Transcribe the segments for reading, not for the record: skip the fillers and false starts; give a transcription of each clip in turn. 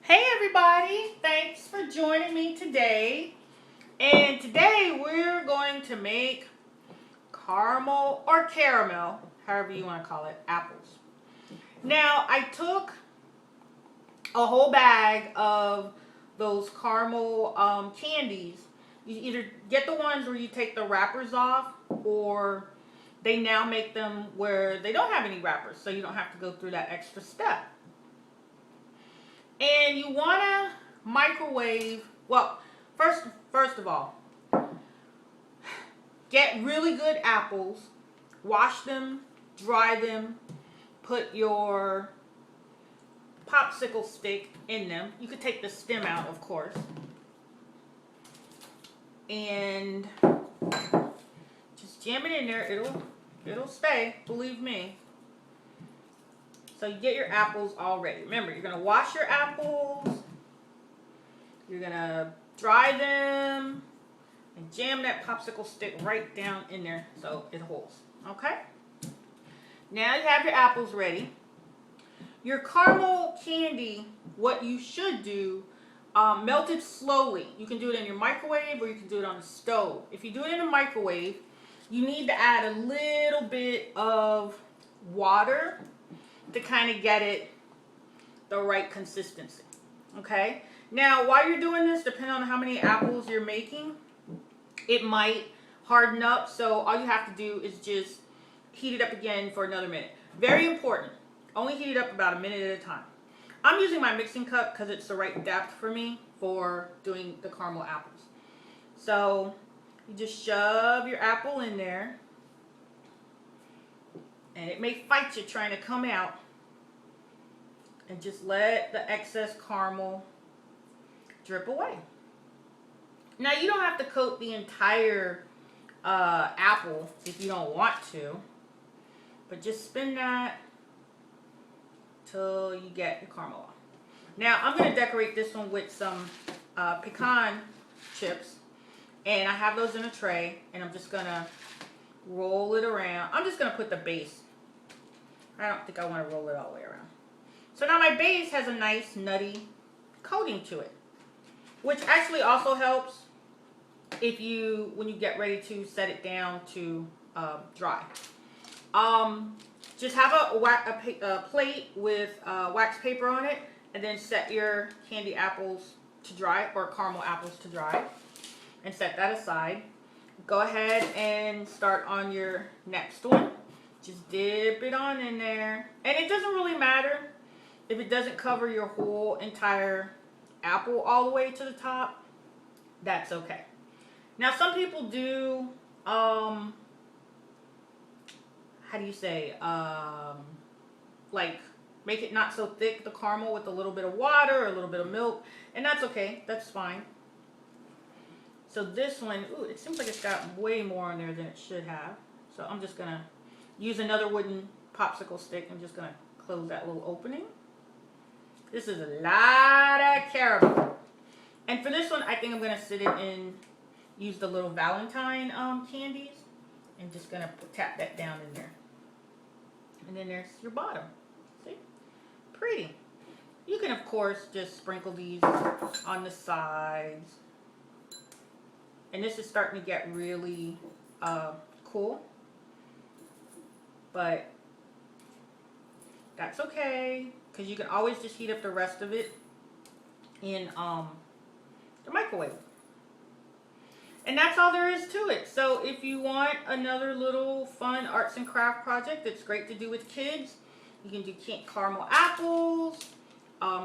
Hey everybody, thanks for joining me today. And today we're going to make caramel or caramel, however you want to call it, apples. Now I took a whole bag of those caramel candies. You either get the ones where you take the wrappers off, or they now make them where they don't have any wrappers, so you don't have to go through that extra step. And you want to microwave, well, first of all, get really good apples, wash them, dry them, put your popsicle stick in them. You could take the stem out, of course. And just jam it in there. It'll stay, believe me. So you get your apples all ready. Remember, you're going to wash your apples. You're going to dry them. And jam that popsicle stick right down in there so it holds. Okay? Now you have your apples ready. Your caramel candy, what you should do, melt it slowly. You can do it in your microwave or you can do it on the stove. If you do it in the microwave, you need to add a little bit of water to kind of get it the right consistency. Okay? Now, while you're doing this, depending on how many apples you're making, it might harden up. So all you have to do is just heat it up again for another minute. Very important. Only heat it up about a minute at a time. I'm using my mixing cup because it's the right depth for me for doing the caramel apples. So you just shove your apple in there. And it may fight you trying to come out. And just let the excess caramel drip away. Now you don't have to coat the entire apple if you don't want to. But just spin that till you get the caramel off. Now I'm going to decorate this one with some pecan chips. And I have those in a tray. And I'm just going to roll it around. I'm just going to put the base. I don't think I want to roll it all the way around. So now my base has a nice nutty coating to it, which actually also helps if when you get ready to set it down to dry. Just have a plate with wax paper on it, and then set your candy apples to dry, or caramel apples to dry, and set that aside. Go ahead and start on your next one. Just dip it on in there. And it doesn't really matter if it doesn't cover your whole entire apple all the way to the top. That's okay. Now some people do, how do you say, like make it not so thick, the caramel, with a little bit of water or a little bit of milk. And that's okay. That's fine. So this one, ooh, it seems like it's got way more on there than it should have. So I'm just going to use another wooden popsicle stick. I'm just going to close that little opening. This is a lot of caramel. And for this one, I think I'm going to sit it in, use the little Valentine candies. And just going to tap that down in there. And then there's your bottom. See? Pretty. You can, of course, just sprinkle these on the sides. And this is starting to get really cool. But that's okay, because you can always just heat up the rest of it in the microwave. And that's all there is to it. So if you want another little fun arts and craft project that's great to do with kids, you can do caramel apples,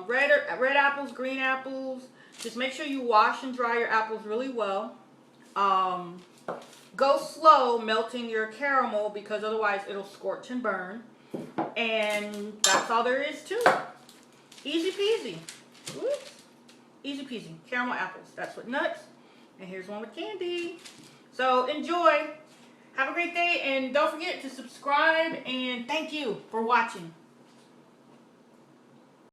red apples, green apples. Just make sure you wash and dry your apples really well. Go slow melting your caramel, because otherwise it'll scorch and burn. And that's all there is to it. Easy peasy. Whoops. Easy peasy. Caramel apples. That's with nuts. And here's one with candy. So enjoy. Have a great day. And don't forget to subscribe. And thank you for watching.